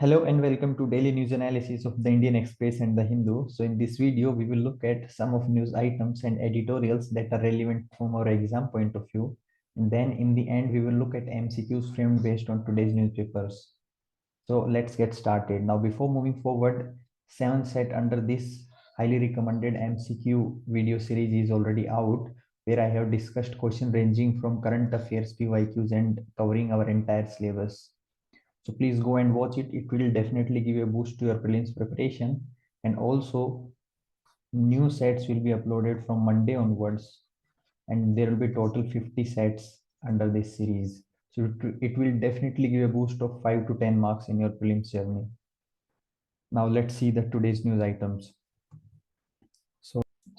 Hello and welcome to daily news analysis of the Indian Express and the Hindu. So in this video, we will look at some of news items and editorials that are relevant from our exam point of view. And then in the end, we will look at MCQs framed based on today's newspapers. So let's get started. Now, before moving forward, 7 set under this highly recommended MCQ video series is already out, where I have discussed questions ranging from current affairs, PYQs, and covering our entire syllabus. So please go and watch it. It will definitely give a boost to your prelims preparation. And also new sets will be uploaded from Monday onwards. And there will be total 50 sets under this series. So it will definitely give a boost of 5 to 10 marks in your prelims journey. Now let's see the today's news items.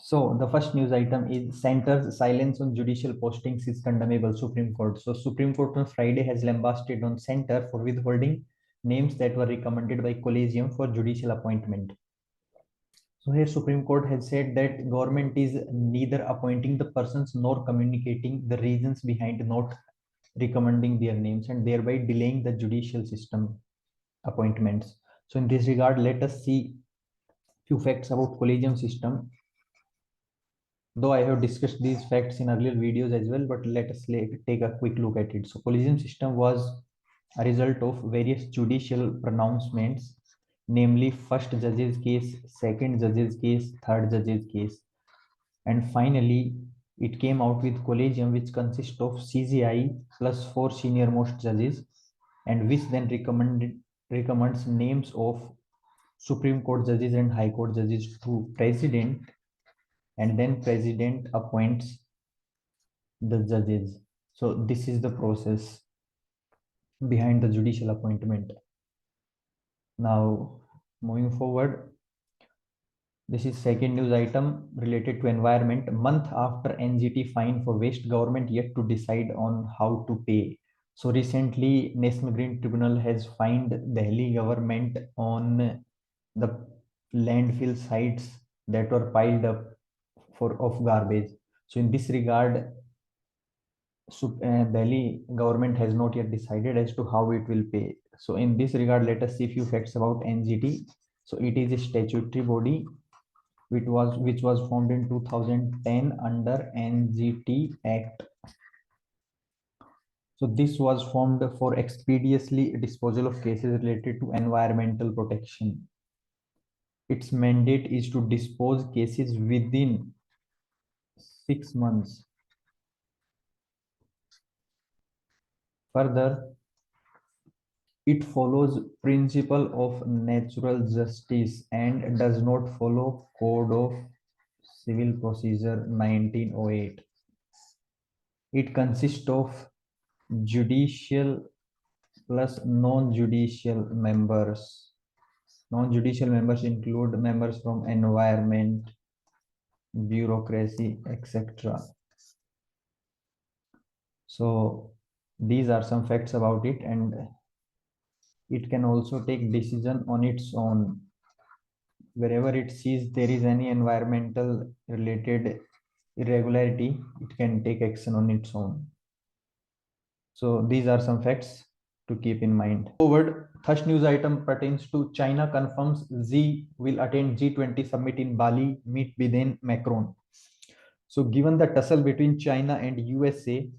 So the first news item is Center's silence on judicial postings is condemnable, Supreme Court. So Supreme Court on Friday has lambasted on Center for withholding names that were recommended by Collegium for judicial appointment. So here Supreme Court has said that government is neither appointing the persons nor communicating the reasons behind not recommending their names and thereby delaying the judicial system appointments. So in this regard, let us see few facts about Collegium system. Though I have discussed these facts in earlier videos as well, but let us take a quick look at it. So collegium system was a result of various judicial pronouncements, namely first judge's case, second judge's case, third judge's case. And finally, it came out with collegium, which consists of CGI plus 4 senior most judges, and which then recommends names of Supreme Court judges and High Court judges to President, and then President appoints the judges. So this is the process behind the judicial appointment. Now, moving forward, this is second news item related to environment. A month after NGT fine for waste, government yet to decide on how to pay. So recently, National Green Tribunal has fined Delhi government on the landfill sites that were piled up of garbage. So in this regard, Delhi government has not yet decided as to how it will pay. So in this regard, let us see few facts about NGT. So it is a statutory body which was formed in 2010 under NGT Act. So this was formed for expeditiously disposal of cases related to environmental protection. Its mandate is to dispose cases within 6 months. Further, it follows principle of natural justice and does not follow Code of Civil Procedure 1908. It consists of judicial plus non-judicial members. Non-judicial members include members from environment, bureaucracy, etc. So these are some facts about it, and it can also take decision on its own. Wherever it sees there is any environmental related irregularity, it can take action on its own. So these are some facts to keep in mind. Forward, first news item pertains to China confirms Xi will attend G20 summit in Bali, meet Biden, Macron. So given the tussle between China and USA,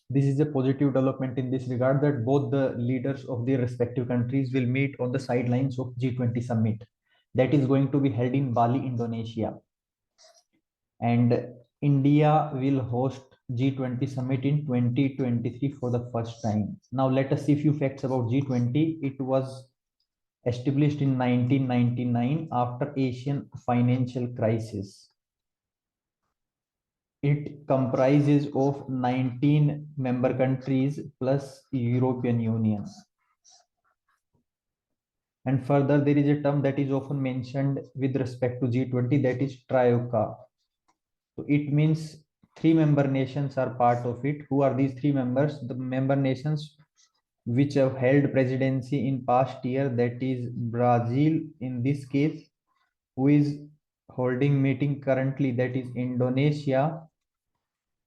this is a positive development in this regard that both the leaders of their respective countries will meet on the sidelines of G20 summit that is going to be held in Bali, Indonesia. And India will host G20 summit in 2023 for the first time. Now let us see a few facts about G20. It was established in 1999 after Asian financial crisis. It comprises of 19 member countries plus European Union. And further, there is a term that is often mentioned with respect to G20, that is Trioca. So it means 3 member nations are part of it. Who are these 3 members? The member nations which have held presidency in past year, that is Brazil in this case, who is holding meeting currently, that is Indonesia,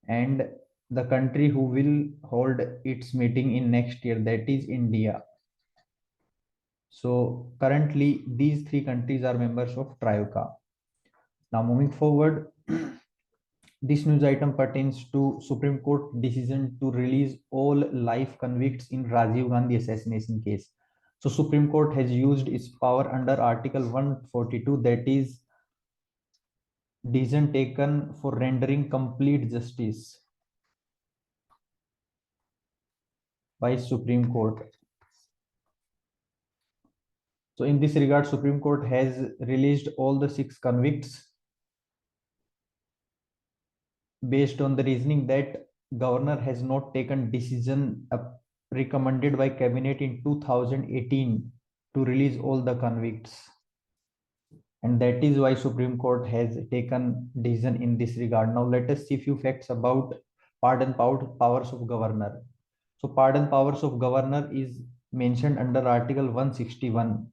and the country who will hold its meeting in next year, that is India. So currently these three countries are members of Trioca. Now moving forward, this news item pertains to Supreme Court decision to release all life convicts in Rajiv Gandhi assassination case. So Supreme Court has used its power under Article 142, that is decision taken for rendering complete justice by Supreme Court. So in this regard, Supreme Court has released all the 6 convicts based on the reasoning that governor has not taken decision recommended by cabinet in 2018 to release all the convicts, and that is why Supreme Court has taken decision in this regard. Now let us see few facts about powers of governor. So pardon powers of governor is mentioned under Article 161,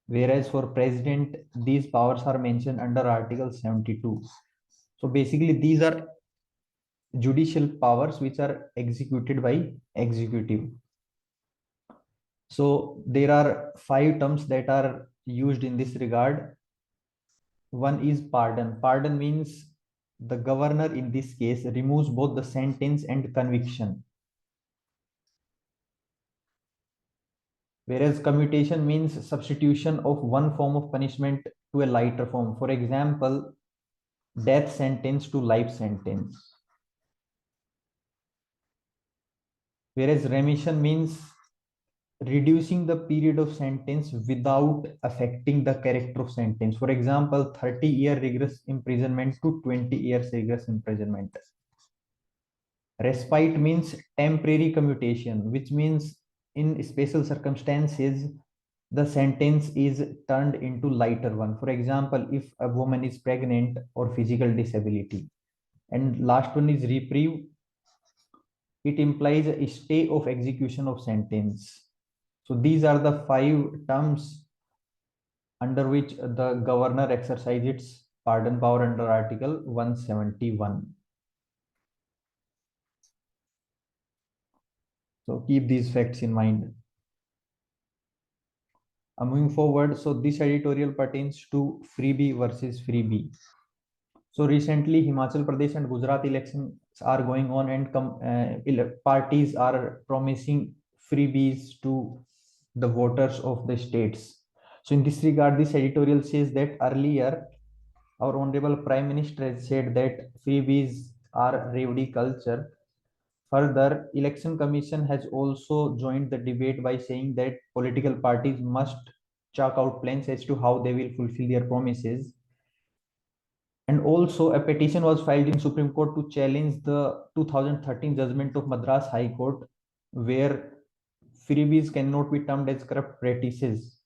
whereas for president these powers are mentioned under Article 72. So basically these are judicial powers which are executed by executive. So there are 5 terms that are used in this regard. One is pardon. Pardon means the governor in this case removes both the sentence and conviction. Whereas commutation means substitution of one form of punishment to a lighter form. For example, death sentence to life sentence. Whereas remission means reducing the period of sentence without affecting the character of sentence. For example, 30-year rigorous imprisonment to 20 years rigorous imprisonment. Respite means temporary commutation, which means in special circumstances, the sentence is turned into lighter one. For example, if a woman is pregnant or physical disability. And last one is reprieve. It implies a stay of execution of sentence. So these are the 5 terms under which the governor exercises its pardon power under Article 171. So keep these facts in mind. Moving forward, so this editorial pertains to freebie versus freebie. So recently, Himachal Pradesh and Gujarat elections are going on, and parties are promising freebies to the voters of the states. So in this regard, this editorial says that earlier, our Honorable Prime Minister has said that freebies are rowdy culture. Further, Election Commission has also joined the debate by saying that political parties must chalk out plans as to how they will fulfill their promises. And also, a petition was filed in Supreme Court to challenge the 2013 judgment of Madras High Court, where freebies cannot be termed as corrupt practices.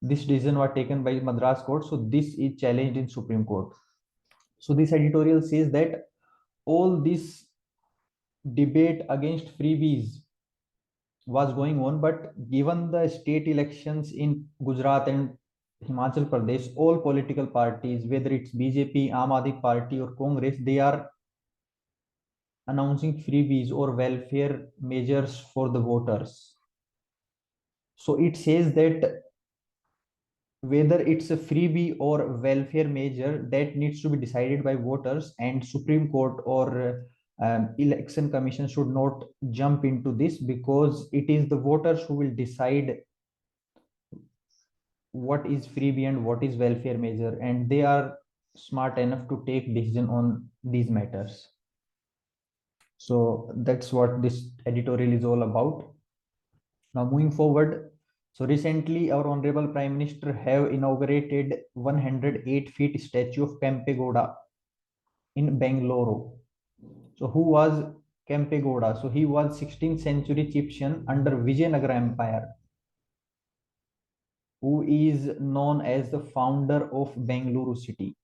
This decision was taken by Madras Court, so this is challenged in Supreme Court. So this editorial says that all this debate against freebies was going on, but given the state elections in Gujarat and Himachal Pradesh, all political parties, whether it's BJP, Aam Aadmi Party, or Congress, they are announcing freebies or welfare measures for the voters. So it says that whether it's a freebie or welfare measure, that needs to be decided by voters, and Supreme Court or election commission should not jump into this, because it is the voters who will decide what is freebie and what is welfare measure, and they are smart enough to take decision on these matters. So that's what this editorial is all about. Now moving forward, so recently our Honorable Prime Minister have inaugurated 108 feet statue of Kempegawda in Bangalore. So who was Kempegowda? So he was 16th century Egyptian under Vijayanagara Empire, who is known as the founder of Bangalore city.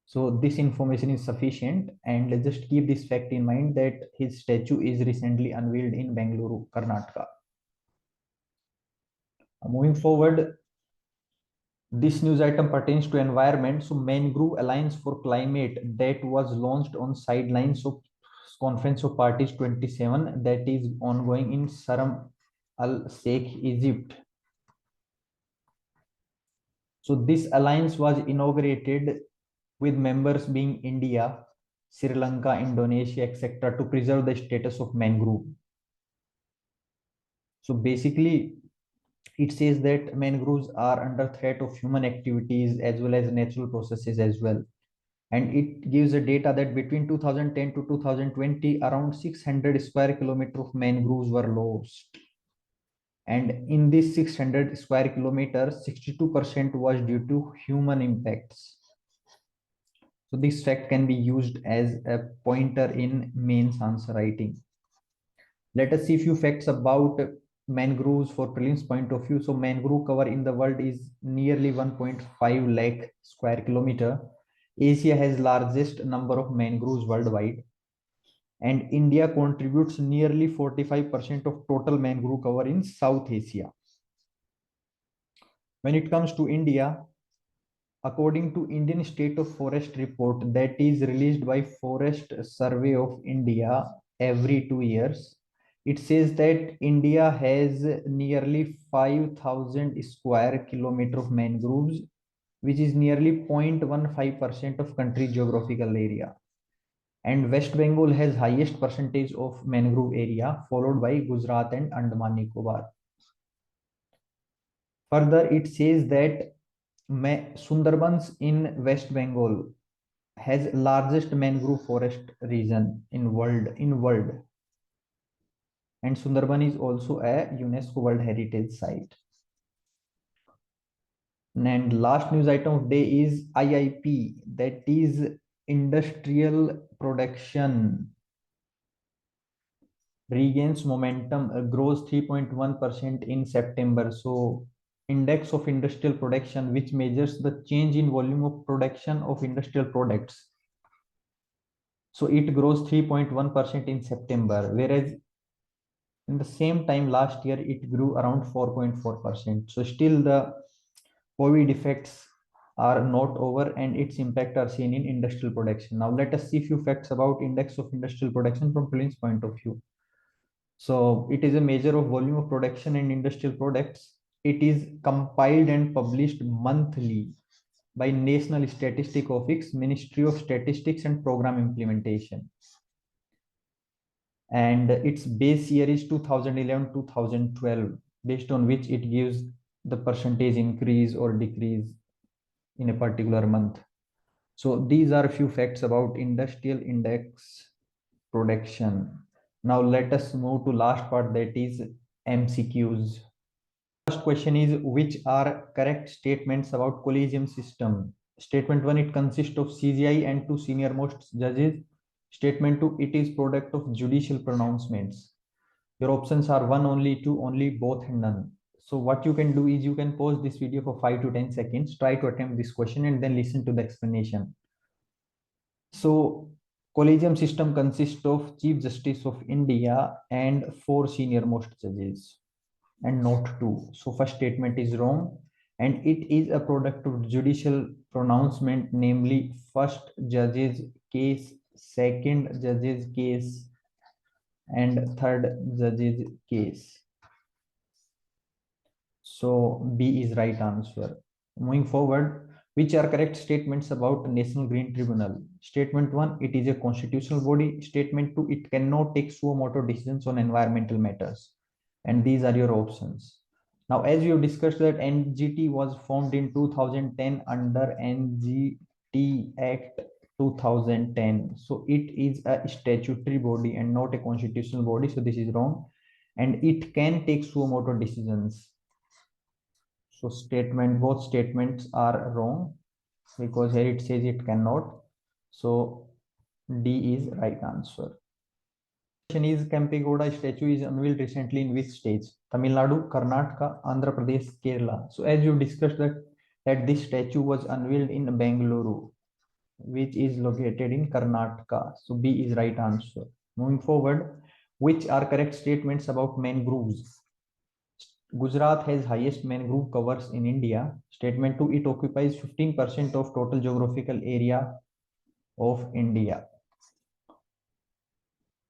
So this information is sufficient, and let's just keep this fact in mind that his statue is recently unveiled in Bangalore, Karnataka. Moving forward, this news item pertains to environment. So Mangrove Alliance for Climate, that was launched on sidelines of Conference of Parties 27, that is ongoing in Saram, Al Sheikh, Egypt. So this alliance was inaugurated with members being India, Sri Lanka, Indonesia, etc., to preserve the status of mangrove. So basically, it says that mangroves are under threat of human activities as well as natural processes as well. And it gives a data that between 2010 to 2020, around 600 square kilometers of mangroves were lost. And in this 600 square kilometers, 62% was due to human impacts. So this fact can be used as a pointer in mains answer writing. Let us see a few facts about mangroves for prelims point of view. So mangrove cover in the world is nearly 1.5 lakh square kilometer. Asia has largest number of mangroves worldwide, and India contributes nearly 45% of total mangrove cover in South Asia. When it comes to India, according to Indian State of Forest report that is released by Forest Survey of India every 2 years, it says that India has nearly 5,000 square kilometer of mangroves, which is nearly 0.15% of country geographical area. And West Bengal has highest percentage of mangrove area, followed by Gujarat and Andaman Nicobar. Further, it says that Sundarbans in West Bengal has largest mangrove forest region in world, and Sundarban is also a UNESCO World Heritage Site. And last news item of day is IIP, that is industrial production regains momentum, grows 3.1% in September. So index of industrial production, which measures the change in volume of production of industrial products. So it grows 3.1% in September, whereas in the same time last year it grew around 4.4%. So still the COVID effects are not over and its impact are seen in industrial production. Now let us see a few facts about index of industrial production from prelims point of view. So it is a measure of volume of production and industrial products. It is compiled and published monthly by National Statistic Office, Ministry of Statistics and Program Implementation. And its base year is 2011-2012, based on which it gives the percentage increase or decrease in a particular month. So these are a few facts about industrial index production. Now let us move to last part, that is MCQs. First question is, which are correct statements about collegium system? Statement 1, it consists of CGI and 2 senior most judges. Statement 2, it is product of judicial pronouncements. Your options are 1 only, 2 only, both and none. So what you can do is you can pause this video for 5 to 10 seconds, try to attempt this question and then listen to the explanation. So collegium system consists of Chief Justice of India and 4 senior most judges and not 2. So first statement is wrong, and it is a product of judicial pronouncement, namely first judge's case, second judge's case, and third judge's case. So B is right answer. Moving forward, which are correct statements about National Green Tribunal? Statement 1, it is a constitutional body. Statement 2, it cannot take suo motu decisions on environmental matters. And these are your options. Now, as we have discussed that NGT was formed in 2010 under NGT Act 2010. So it is a statutory body and not a constitutional body. So this is wrong. And it can take suo motu decisions. So both statements are wrong because here it says it cannot. So D is right answer. Question is, Kempegawda statue is unveiled recently in which states? Tamil Nadu, Karnataka, Andhra Pradesh, Kerala. So as you discussed that this statue was unveiled in Bengaluru, which is located in Karnataka. So B is right answer. Moving forward, which are correct statements about mangroves? Gujarat has highest mangrove covers in India. Statement 2, it occupies 15% of total geographical area of India.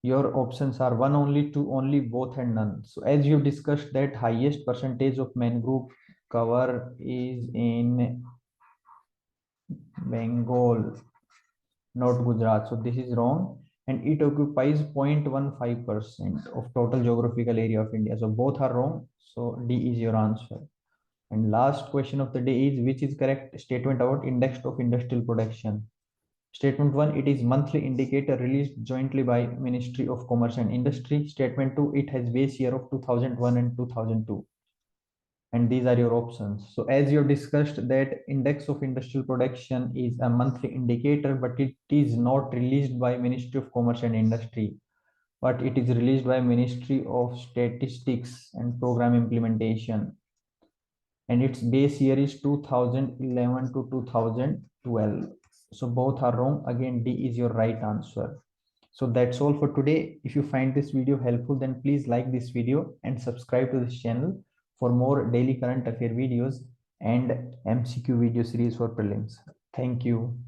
Your options are one only, two only, both, and none. So as you discussed that highest percentage of mangrove cover is in Bengal, not Gujarat. So this is wrong. And it occupies 0.15% of total geographical area of India. So both are wrong. So D is your answer. And last question of the day is, which is correct statement about index of industrial production? Statement 1, it is monthly indicator released jointly by Ministry of Commerce and Industry. Statement 2, it has base year of 2001 and 2002. And these are your options. So as you discussed that index of industrial production is a monthly indicator, but it is not released by Ministry of Commerce and Industry, but it is released by Ministry of Statistics and Program Implementation. And its base year is 2011 to 2012. So both are wrong. Again, D is your right answer. So that's all for today. If you find this video helpful, then please like this video and subscribe to this channel for more daily current affair videos and MCQ video series for prelims. Thank you.